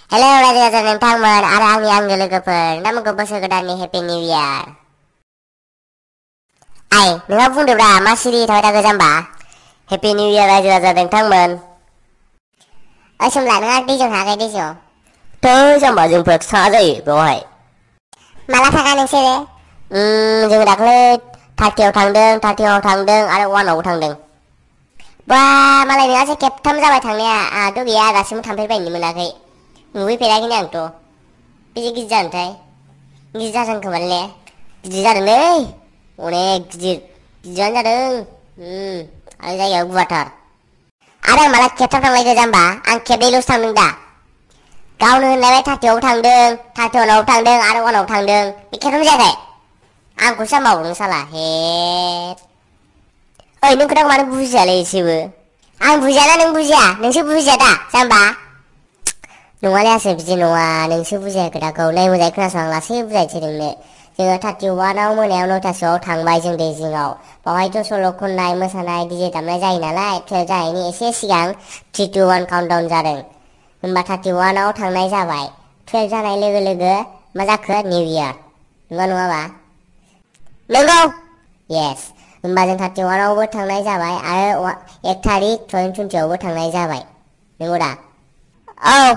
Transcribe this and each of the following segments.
Hello रायजो राजा नोंथांमोन आरो आंनि आंगो लोगोफोर नोंथांमोनखौ बोसोर गोदाननि हेपि निउ इयार। आइ नोंहा बुंदोब्रा मा सिरि थाबाय थाखो जाम्बा। हेपि निउ इयार रायजो राजा नोंथांमोन। ओइ सोमला नोंहा दैजों थाङाखै दैजों? थै जाम्बा जोंफोर थाङा जायो बेवहाय। माला थाङा नोंसोरो? जों दाख्लै 30आव थांदों 31आव थांदों आरो 1आवबो थांदों। बा मालाय नोंहासो खेबथाम जाबाय थांनाया आंहाथ' गैया दासिमबो थांफेरबायनो मोनाखै। नुहैफेराखैनो आंथ'। बेसे गिदिर जानोथाय? गिदिर जादों खोमालै। गिदिर जादोंलै अनेक गिदिरानो जादों। आरो जायगायाबो गुवारथार। आरो आं माला खेबथाम थांलायखो जाम्बा आं खेबनैल'सो थांदों दा। गावनो होनलायबाय 30आवबो थांदों 31आवबो थांदों आरो 1आवबो थांदों बे खेबथाम जायाखै? आंखौसो जाम्बा बुंदों साला हेट। ओइ नों खोथाखौ मानो बुजियालै एसेबो? आं बुजियाना नों बुजिया? नोंसो बुजिया दा जाम्बा? नङालै आसोल बिदि नङा नोंसो बुजिया खोथाखौ नै मोजाङै खोनासं आं लासै बुजायनोसै नोंनो। जोङो 31आव मोनायाव 9थासोआव थांबाय जों दै जिङाव। बावहायथ' सल' खननाय मोसानाय DJ दामनाय जायो नालाय 12 जानायनि एसे सिगां 3, 2, 1 काउन्टडाउन जादों। होमबा 31आव थांनाय जाबाय। 12 जानाय लोगो लोगो मा जाखो निउ इयार। नंगौ नङाबा? नंगौ। येस। होमबा जों 31आवबो थांनाय जाबाय आरो 1 थारिख 2020आवबो थांनाय जाबाय। नंगौ दा? औ।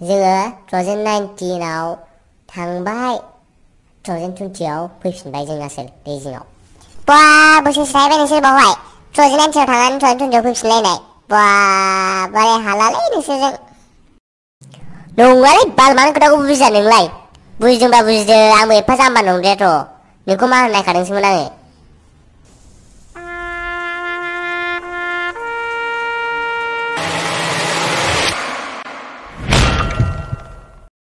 जोङो 2019आव थांबाय 2020आव फैफिनबाय जों आसोल दै जिङाव। बा बोसोरसे थाहैबाय नोंसोर बावहाय 2019आव थांनानै 2020आव फैफिनलायनाय। बा बारे हालालै नोंसोरजों। नङालै बाल मानो खोथाखौ बुजिया नोंलाय? बुजिदोंबा बुजिदो आंबो एफा जाम्बा नंद्रायाथ'। नोंखौ मा होननो नायखादोंसोमोन आङो।